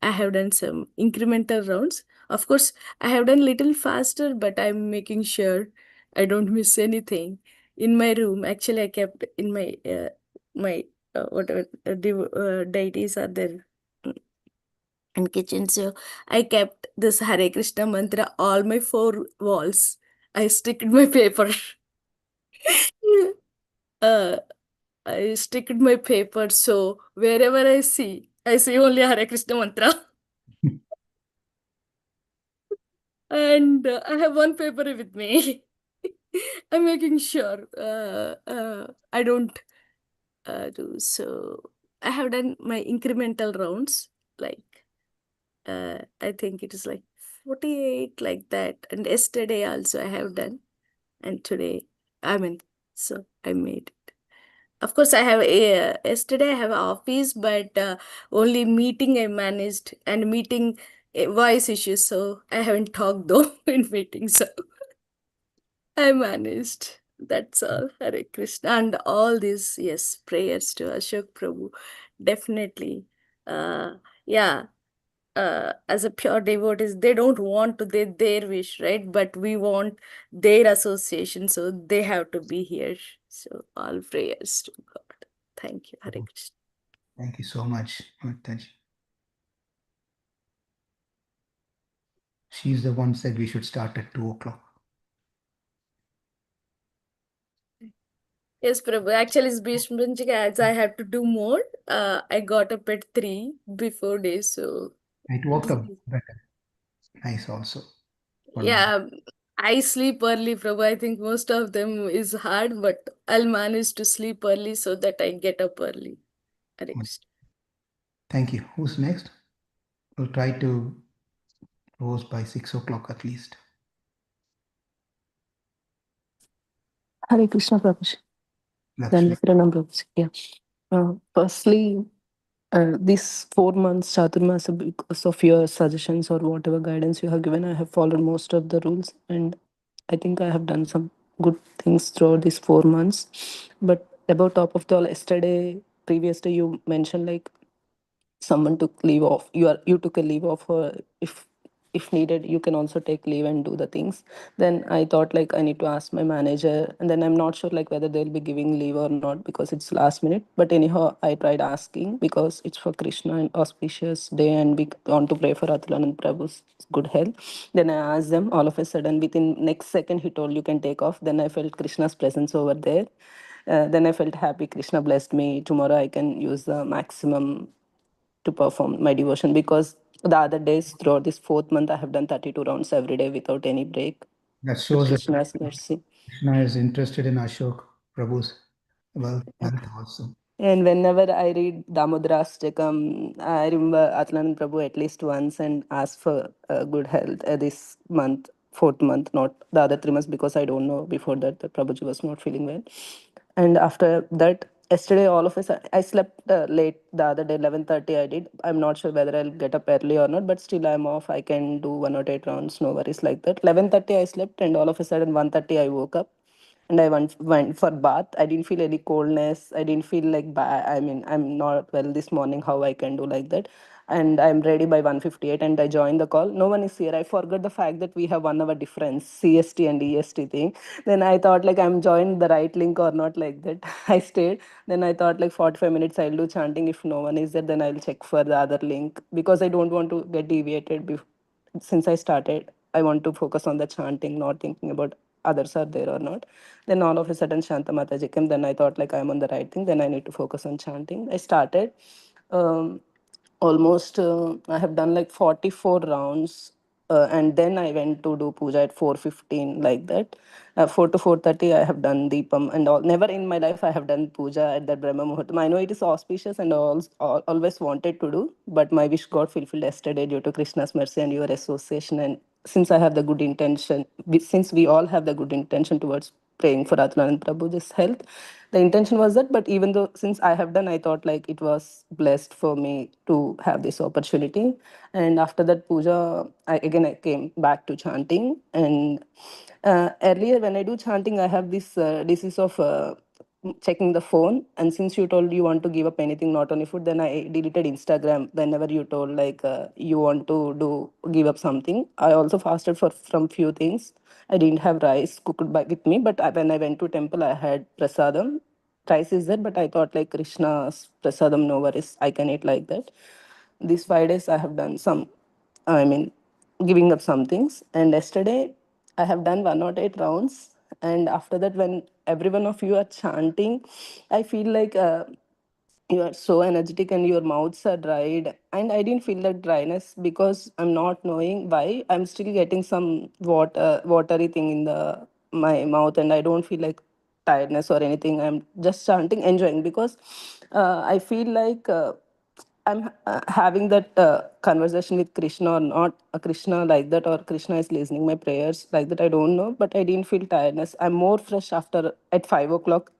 I have done some incremental rounds. Of course, I have done little faster, but I'm making sure I don't miss anything. In my room, actually, I kept in my whatever deities are there in kitchen. So I kept this Hare Krishna mantra all my four walls. I sticked my paper. uh, I sticked my paper, so wherever I see only Hare Krishna mantra. And I have one paper with me. I'm making sure I don't do so. I have done my incremental rounds, like I think it is like 48, like that. And yesterday also I have done, and today, I mean, so I made it. Of course, I have yesterday I have office, but only meeting I managed, and meeting voice issues. So I haven't talked though in meetings. So I managed. That's all. Hare Krishna. And all these, yes, prayers to Ashok Prabhu. Definitely. Yeah. As a pure devotees, they don't want to their wish, right? But we want their association, so they have to be here. So all prayers to God. Thank you. Hare Krishna. Thank you so much, Mataji. She's the one said we should start at 2 o'clock. Yes, Prabhu. Actually, it's Bhishma Panchika, as I have to do more. I got up at 3 before day, so It worked out better. Nice also. yeah, I sleep early, Prabhu. I think most of them is hard, but I'll manage to sleep early so that I get up early. Hare Krishna. Thank you. Who's next? We'll try to close by 6 o'clock at least. Hare Krishna Prabhuji. Lakshmi. Pranam Prabhuji. Yeah. Firstly, these 4 months Chaturmasa, because of your suggestions or whatever guidance you have given, I have followed most of the rules, and I think I have done some good things throughout these 4 months. But about top of the all, yesterday, previous day, you mentioned like someone took leave off. You took a leave off, if needed you can also take leave and do the things. Then I thought like I need to ask my manager, and then I'm not sure like whether they'll be giving leave or not because it's last minute. But anyhow, I tried asking because it's for Krishna and auspicious day, and we want to pray for Atulanand Prabhu's good health. Then I asked them. All of a sudden, within next second, he told you can take off. Then I felt Krishna's presence over there. Then I felt happy. Krishna blessed me. Tomorrow I can use the maximum to perform my devotion, because the other days throughout this 4th month I have done 32 rounds every day without any break That with shows that Krishna's mercy. Krishna is interested in Ashok Prabhu's health also. And whenever I read Damodarastakam, I remember Atlan Prabhu at least once and ask for good health this month, fourth month, not the other 3 months, because I don't know before that the Prabhuji was not feeling well. And after that, yesterday, all of us, I slept late the other day, 11:30 I did. I'm not sure whether I'll get up early or not, but still I'm off. I can do 108 rounds, no worries like that. 11:30 I slept, and all of a sudden, 1:30 I woke up and I went for bath. I didn't feel any coldness. I didn't feel like bad. I mean, I'm not well this morning. How I can do like that? And I'm ready by 1:58, and I joined the call. No one is here. I forgot the fact that we have 1 hour difference, CST and EST thing. Then I thought like I'm joined the right link or not like that. I stayed. Then I thought like 45 minutes I'll do chanting. If no one is there, then I'll check for the other link because I don't want to get deviated. Since I started, I want to focus on the chanting, not thinking about others are there or not. Then all of a sudden Shanta Mataji came. Then I thought like I'm on the right thing. Then I need to focus on chanting. I started. Um, Almost I have done like 44 rounds, and then I went to do puja at 4:15 like that. 4 to 4:30 I have done deepam and all. Never in my life I have done puja at that Brahma Muhurtam. I know it is auspicious and always wanted to do, but my wish got fulfilled yesterday due to Krishna's mercy and your association. And since I have the good intention, since we all have the good intention towards praying for Atlanand Prabhu's health. The intention was that, but even though since I have done, I thought like it was blessed for me to have this opportunity. And after that puja, I came back to chanting. And earlier when I do chanting, I have this disease of checking the phone. And since you told you want to give up anything, not only food, then I deleted Instagram whenever you told like you want to do give up something. I also fasted for from few things. I didn't have rice cooked by with me, but when I went to temple, I had prasadam. Rice is there, but I thought like Krishna's prasadam, no worries, I can eat like that. These 5 days I have done some, I mean, giving up some things. And yesterday I have done 108 rounds. And after that, when every one of you are chanting, I feel like you are so energetic and your mouths are dried. And I didn't feel that dryness because I'm not knowing why. I'm still getting some watery thing in the my mouth, and I don't feel like tiredness or anything. I'm just chanting, enjoying because I feel like I'm having that conversation with Krishna or not, Krishna like that, or Krishna is listening my prayers like that. I don't know, but I didn't feel tiredness. I'm more fresh after at 5 o'clock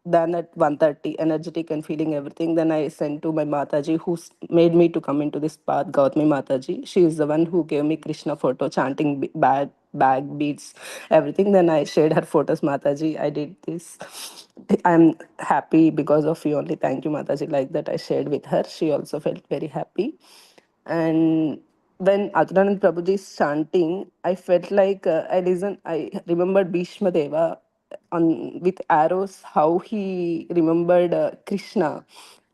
than at 1:30, energetic and feeling everything. Then I sent to my Mataji, who made me to come into this path, Gautami Mataji. She is the one who gave me Krishna photo, chanting bag beats, everything. Then I shared her photos, Mataji. I did this. I'm happy because of you only. Thank you, Mataji. Like that, I shared with her. She also felt very happy. And when Adnan Prabhuji is chanting, I felt like I remembered Bhishma Deva on with arrows, how he remembered Krishna.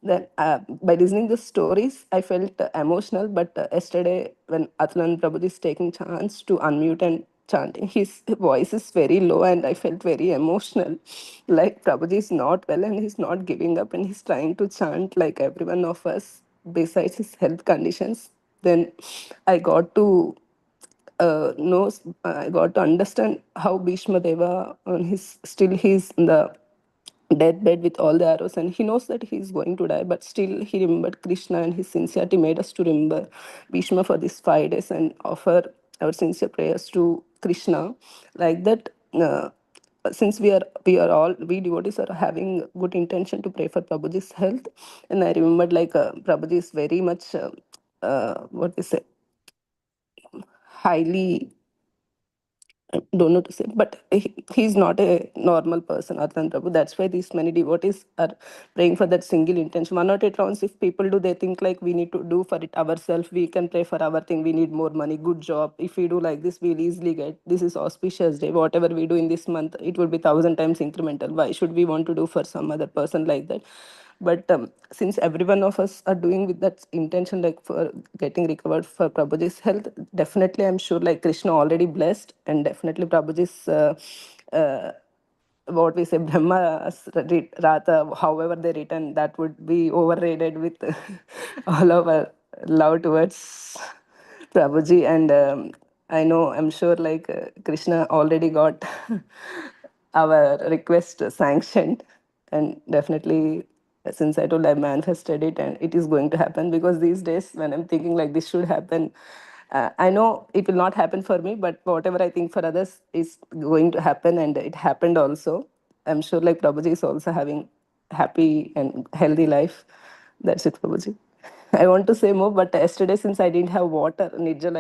Then by listening the stories, I felt emotional. But yesterday, when Adnan Prabhuji is taking chance to unmute and chanting, his voice is very low, and I felt very emotional. Like Prabhuji is not well, and he's not giving up, and he's trying to chant like every one of us besides his health conditions. Then I got to I got to understand how Bhishma Deva on his still he's in the deathbed with all the arrows, and he knows that he's going to die, but still he remembered Krishna, and his sincerity made us to remember Bhishma for these 5 days and offer our sincere prayers to Krishna. Like that, since we devotees are having good intention to pray for Prabhuji's health, and I remembered like Prabhuji is very much what is it, highly, I don't know to say, but he's not a normal person, Adnan Prabhu. That's why these many devotees are praying for that single intention. 108 rounds, if people do, they think like we need to do for it ourselves. We can pray for our thing. We need more money, good job. If we do like this, we'll easily get. This is auspicious day. Whatever we do in this month, it will be 1,000 times incremental. Why should we want to do for some other person like that? But since every one of us are doing with that intention, like for getting recovered for Prabhuji's health, definitely I'm sure like Krishna already blessed, and definitely Prabhuji's what we say Brahma's Rata, however they written, that would be overrated with all of our love towards Prabhuji. And I know, I'm sure like Krishna already got our request sanctioned. And definitely, since I told, I manifested it and it is going to happen, because these days when I'm thinking like this should happen, I know it will not happen for me, but whatever I think for others is going to happen, and it happened also. I'm sure like Prabhuji is also having happy and healthy life. That's it, Prabhuji. I want to say more, but yesterday, since I didn't have water, Nirjal,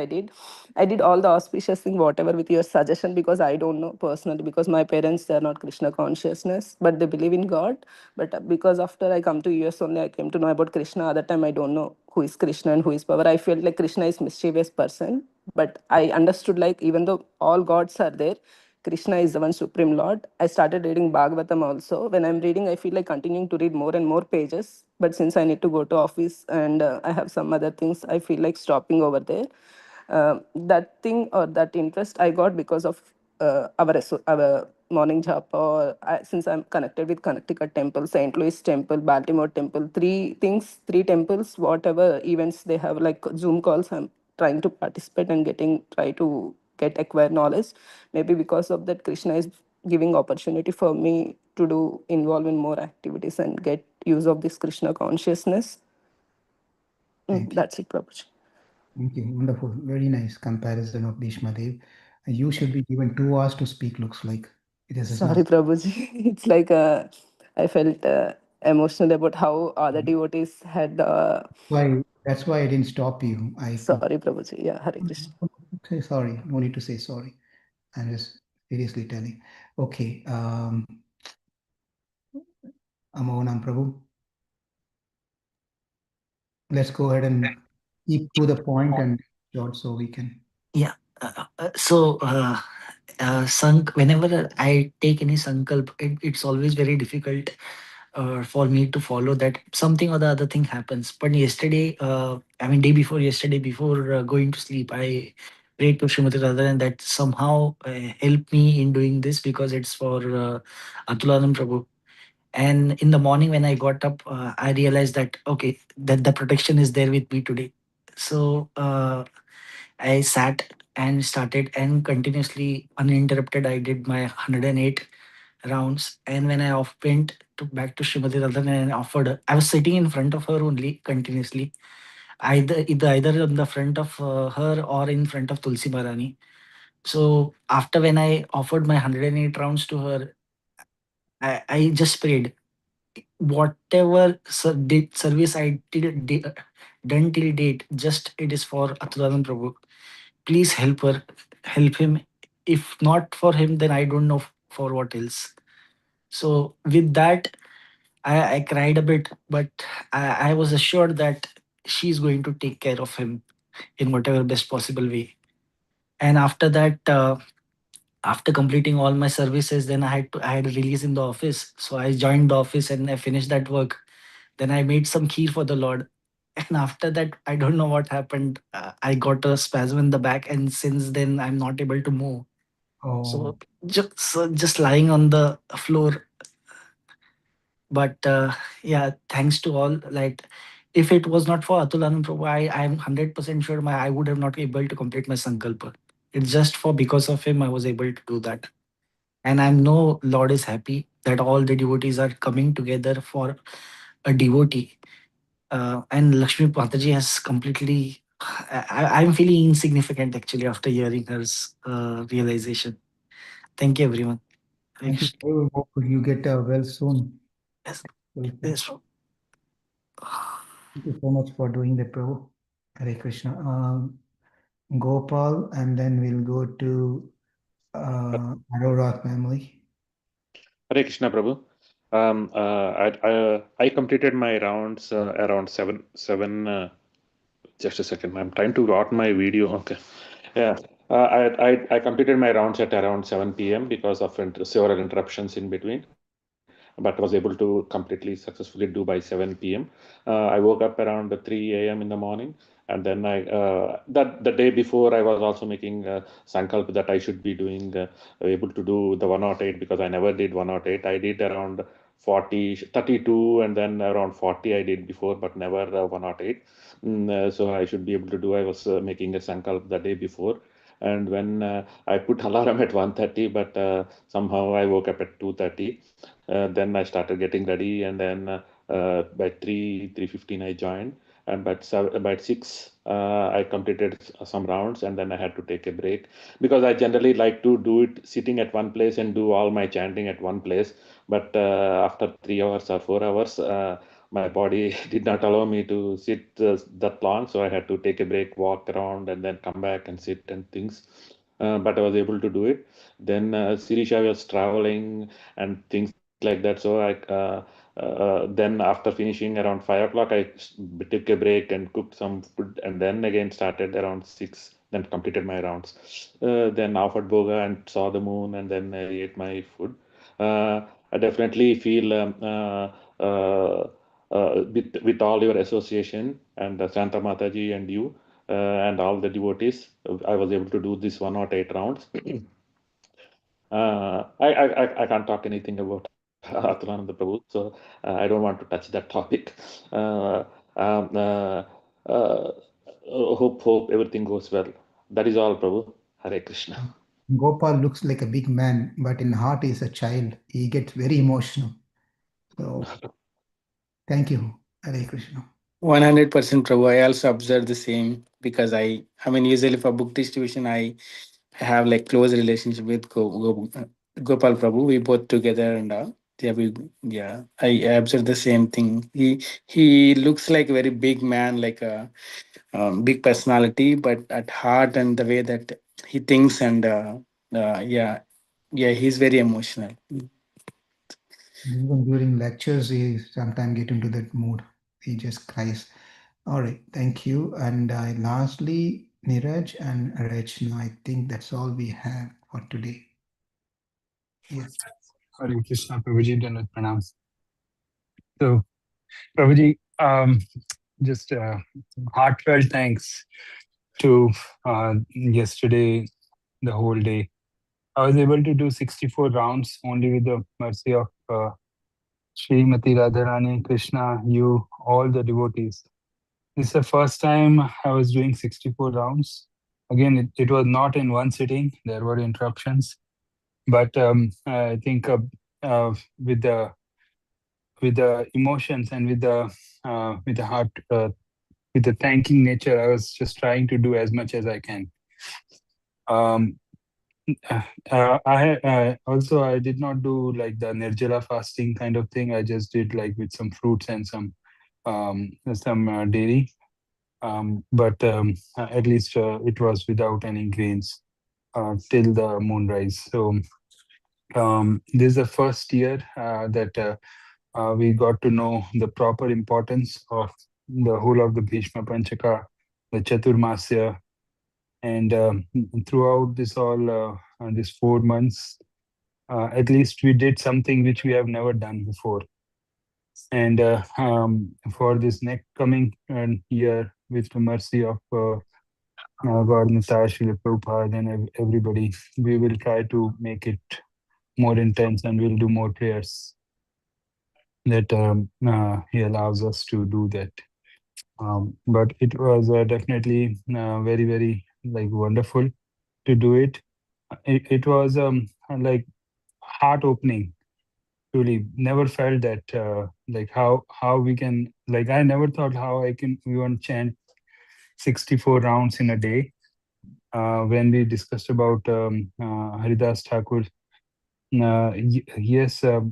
I did all the auspicious thing, whatever with your suggestion, because I don't know personally, because my parents, they are not Krishna consciousness, but they believe in God. But because after I come to US only, I came to know about Krishna. Other time, I don't know who is Krishna and who is power. I felt like Krishna is mischievous person, but I understood like even though all gods are there, Krishna is the one supreme Lord. I started reading Bhagavatam also. When I'm reading, I feel like continuing to read more and more pages. But since I need to go to office and I have some other things, I feel like stopping over there. That thing or that interest I got because of our morning japa. Or since I'm connected with Connecticut Temple, St. Louis Temple, Baltimore Temple, three things, three temples, whatever events they have like Zoom calls, I'm trying to participate and try to get acquire knowledge. Maybe because of that, Krishna is giving opportunity for me to do involve in more activities and get use of this Krishna consciousness. Thank you. That's it, Prabhuji. Thank you. Wonderful. Very nice comparison of Bhishma Dev. You should be given 2 hours to speak, looks like. It is Sorry, not. Prabhuji. It's like I felt emotional about how other devotees had. That's why I didn't stop you. I could Sorry, Prabhuji. Yeah, Hare Krishna. say sorry. No need to say sorry. I'm just seriously telling. Okay. Amonam Prabhu. Let's go ahead and keep to the point and short so we can. Yeah. Whenever I take any sankalp, it's always very difficult for me to follow that. Something or the other thing happens. But yesterday, day before yesterday, before going to sleep, I prayed to Srimati Radha, and that somehow helped me in doing this, because it's for Atulanam Prabhu. And in the morning when I got up, I realized that, okay, that the protection is there with me today. So I sat and started, and continuously uninterrupted I did my 108 rounds. And when I went back to Srimati Radhan and offered her, I was sitting in front of her only continuously, either on the front of her or in front of Tulsi Marani. So after when I offered my 108 rounds to her, I just prayed, whatever service I done till date, just it is for Atulanam Prabhu. Please help him. If not for him, then I don't know for what else. So with that, I cried a bit, but I was assured that she's going to take care of him in whatever best possible way. And after that, after completing all my services, then I had a release in the office. So I joined the office and I finished that work. Then I made some kheer for the Lord. And after that, I don't know what happened. I got a spasm in the back, and since then I'm not able to move. Oh, So just lying on the floor. But yeah, thanks to all. Like, if it was not for Atulanand Prabhu, I'm 100% sure I would have not able to complete my sankalpa. It's just for because of him I was able to do that. And I know Lord is happy that all the devotees are coming together for a devotee. And Lakshmi Mataji has completely. I'm feeling insignificant actually after hearing her realization. Thank you, everyone. Hare thank you. Krishna. I hope you get well soon. Yes, Welcome. yes. Thank you so much for doing that, Prabhu. Hare Krishna. Gopal, and then we'll go to Arora family. Hare Krishna Prabhu. I completed my rounds around seven. Just a second. I'm trying to got my video. Okay. Yeah. I completed my rounds at around 7 p.m. because of several interruptions in between, but was able to completely successfully do by 7 p.m. I woke up around 3 a.m. in the morning, and then that the day before I was also making sankalp that I should be doing able to do the 108, because I never did 108. I did around 32, and then around 40 I did before, but never 108. So I should be able to do. I was making a sankalp the day before. And when I put alarm at 1:30, but somehow I woke up at 2:30. Then I started getting ready, and then by 3:15 I joined, and by 6 I completed some rounds, and then I had to take a break because I generally like to do it sitting at one place and do all my chanting at one place. But after 3 hours or 4 hours, my body did not allow me to sit that long, so I had to take a break, walk around, and then come back and sit and things. But I was able to do it. Then Sirisha was traveling and things like that, so then after finishing around 5 o'clock, took a break and cooked some food, and then again started around 6. Then completed my rounds. Then offered boga and saw the moon, and then I ate my food. I definitely feel with all your association and Santa Mataji and you and all the devotees, I was able to do this 108 rounds. I can't talk anything about Atmananda Prabhu, so I don't want to touch that topic. Uh, um, uh, uh, hope everything goes well. That is all, Prabhu. Hare Krishna. Gopal looks like a big man, but in heart is a child. He gets very emotional. So thank you. Hare Krishna. 100% Prabhu. I also observe the same because I mean, usually for book distribution, I have like close relationship with Gopal Prabhu. We both together and yeah, I observe the same thing. He looks like a very big man, like a big personality, but at heart and the way that he thinks and yeah, he's very emotional. Even during lectures, he sometimes get into that mood. He just cries. All right, thank you. And lastly, Niraj and Rachna, I think that's all we have for today. Yes. Hare Krishna, Prabhuji, Dandavat Pranam. So, Prabhuji, just heartfelt thanks to yesterday, the whole day. I was able to do 64 rounds only with the mercy of Srimati Radharani, Krishna, you, all the devotees. This is the first time I was doing 64 rounds. Again, it was not in one sitting, there were interruptions. But I think with the emotions and with the heart, with the thanking nature, I was just trying to do as much as I can. Um, I did not do like the Nirjala fasting kind of thing. I just did like with some fruits and some dairy. But at least it was without any grains till the moonrise. So this is the first year that we got to know the proper importance of the whole of the Bhishma Panchaka, the Chaturmasya, and throughout this all these 4 months, at least we did something which we have never done before. And for this next coming year, with the mercy of God, Natash, Prabhupada, and everybody, we will try to make it more intense, and we'll do more prayers that he allows us to do that. But it was definitely very, very like wonderful to do it. It was like heart opening. Truly, never felt that like how we can, like I never thought how I can even chant 64 rounds in a day. When we discussed about Haridas Thakur, yes, a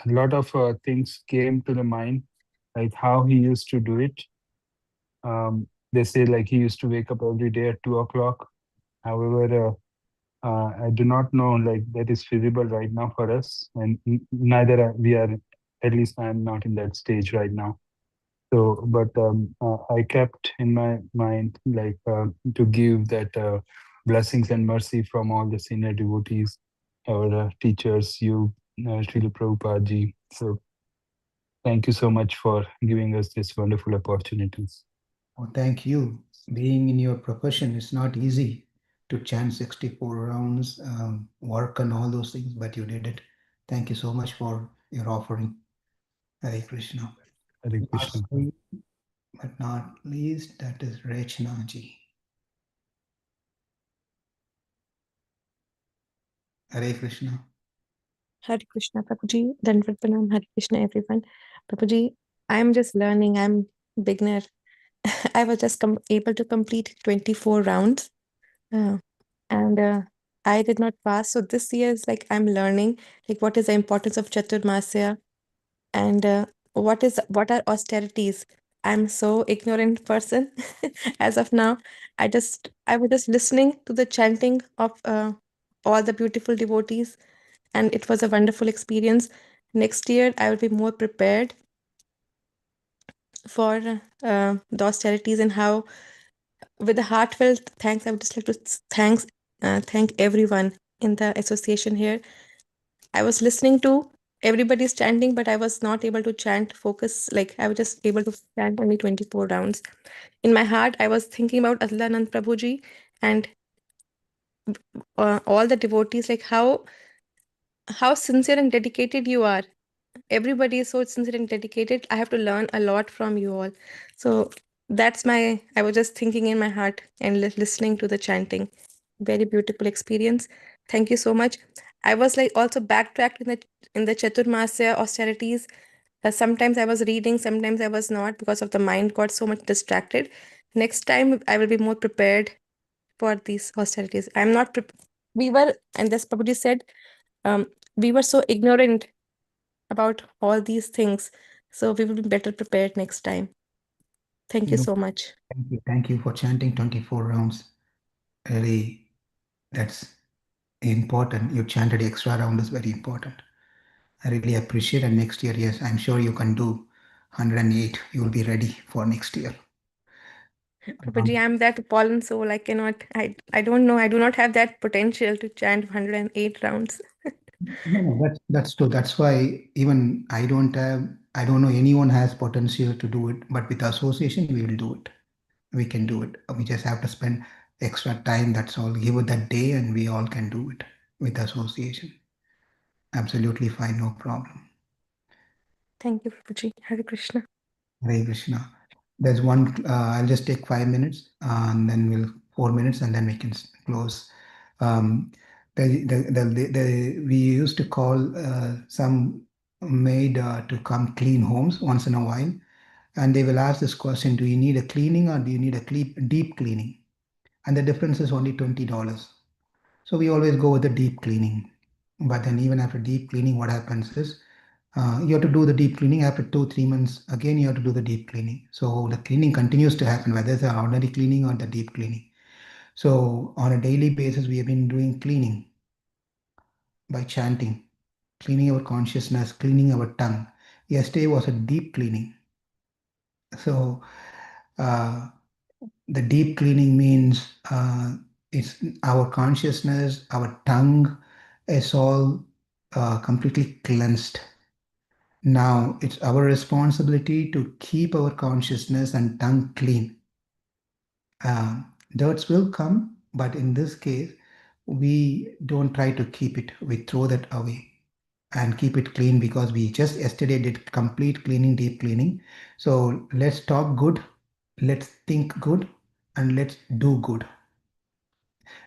lot of things came to the mind, like how he used to do it. They say like he used to wake up every day at 2 o'clock. However, I do not know like that is feasible right now for us, and neither we are. At least I am not in that stage right now. So, but I kept in my mind like to give that blessings and mercy from all the senior devotees, our teachers, you, Srila Prabhupada ji. So, thank you so much for giving us this wonderful opportunity. Oh, thank you. Being in your profession, it's not easy to chant 64 rounds, work and all those things, but you did it. Thank you so much for your offering. Hare Krishna. Hare Krishna. Lastly, but not least, that is Rachna ji. Hare Krishna. Hare Krishna, Prabhuji. Dandavat Pranam, Hare Krishna, everyone. Prabhuji, I'm just learning. I'm beginner. I was just able to complete 24 rounds, and I did not pass. So this year is like I'm learning, like what is the importance of Chaturmasya, and what are austerities. I'm so ignorant person as of now. I was just listening to the chanting of all the beautiful devotees, and it was a wonderful experience. Next year, I will be more prepared for the austerities, and how, with a heartfelt thanks, I would just like to thank everyone in the association here. I was listening to everybody's chanting, but I was not able to chant focus. Like I was just able to chant only 24 rounds. In my heart, I was thinking about Atlanand Prabhuji and all the devotees, like how sincere and dedicated you are. Everybody is so sincere and dedicated. I have to learn a lot from you all. So I was just thinking in my heart and listening to the chanting. Very beautiful experience. Thank you so much. I was like also backtracked in the Chaturmasya austerities. Sometimes I was reading, sometimes I was not, because of the mind got so much distracted. Next time I will be more prepared for these austerities. I'm not we were, and this Prabhuji said, um, we were so ignorant about all these things. So we will be better prepared next time. Thank you No, so much. thank you. Thank you for chanting 24 rounds. Really, that's important. You chanted extra round is very important. I really appreciate. And next year, yes, I'm sure you can do 108. You will be ready for next year. Prabhuji, I'm that pollen soul. I don't know. I do not have that potential to chant 108 rounds. No, that's true. That's why even I don't know anyone has potential to do it, but with association, we will do it. We can do it. We just have to spend extra time. That's all. Give it that day, and we all can do it with association. Absolutely fine, no problem. Thank you, Prabhuji. Hare Krishna. Hare Krishna. There's one. I'll just take 5 minutes, and then we'll 4 minutes, and then we can close. Um, we used to call some maid to come clean homes once in a while, and they will ask this question: Do you need a cleaning or do you need a deep cleaning? And the difference is only $20. So we always go with the deep cleaning. But then even after deep cleaning, what happens is you have to do the deep cleaning after 2, 3 months. Again, you have to do the deep cleaning. So the cleaning continues to happen, whether it's the ordinary cleaning or the deep cleaning. So on a daily basis, we have been doing cleaning by chanting, cleaning our consciousness, cleaning our tongue. Yesterday was a deep cleaning. So uh, the deep cleaning means it's our consciousness, our tongue is all completely cleansed. Now it's our responsibility to keep our consciousness and tongue clean. Dirts will come, but in this case, we don't try to keep it. We throw that away and keep it clean, because we just yesterday did complete cleaning, deep cleaning. So let's talk good, let's think good, and let's do good.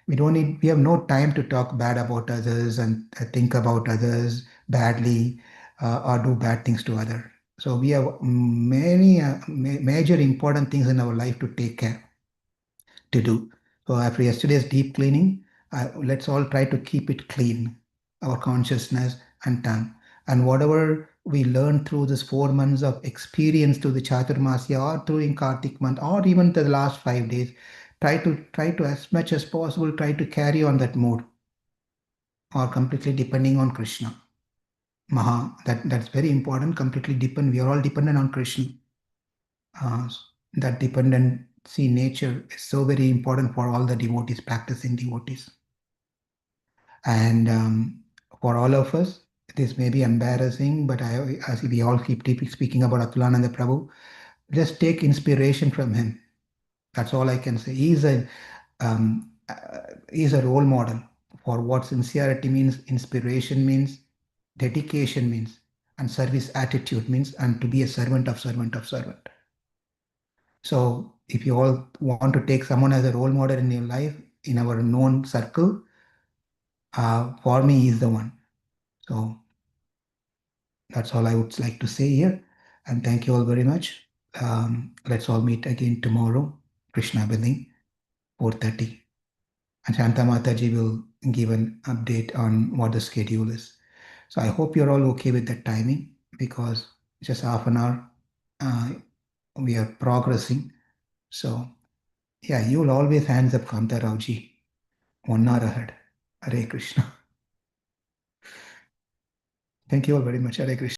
We have no time to talk bad about others and think about others badly, or do bad things to others. So we have many major important things in our life to take care to do. So after yesterday's deep cleaning, let's all try to keep it clean, our consciousness and tongue. And whatever we learn through this 4 months of experience through the Chaturmasya, or through in Kartik month, or even the last 5 days, try to as much as possible try to carry on that mode, or completely depending on Krishna. That's very important. Completely depend. We are all dependent on Krishna. Uh, that dependency nature is so very important for all the devotees, practicing devotees. And for all of us, this may be embarrassing, but as we all keep speaking about Atulananda Prabhu, just take inspiration from him. That's all I can say. He's a role model for what sincerity means, inspiration means, dedication means, and service attitude means, and to be a servant of servant of servant. So if you all want to take someone as a role model in your life, in our known circle, For me, he's the one. So that's all I would like to say here. And thank you all very much. Let's all meet again tomorrow, Krishna willing, 4:30. And Shanta Mataji will give an update on what the schedule is. So I hope you're all okay with that timing because just half an hour, uh, we are progressing. So yeah, you'll always hands up, Kanta Rauji, 1 hour ahead. Hare Krishna. Thank you all very much. Hare Krishna.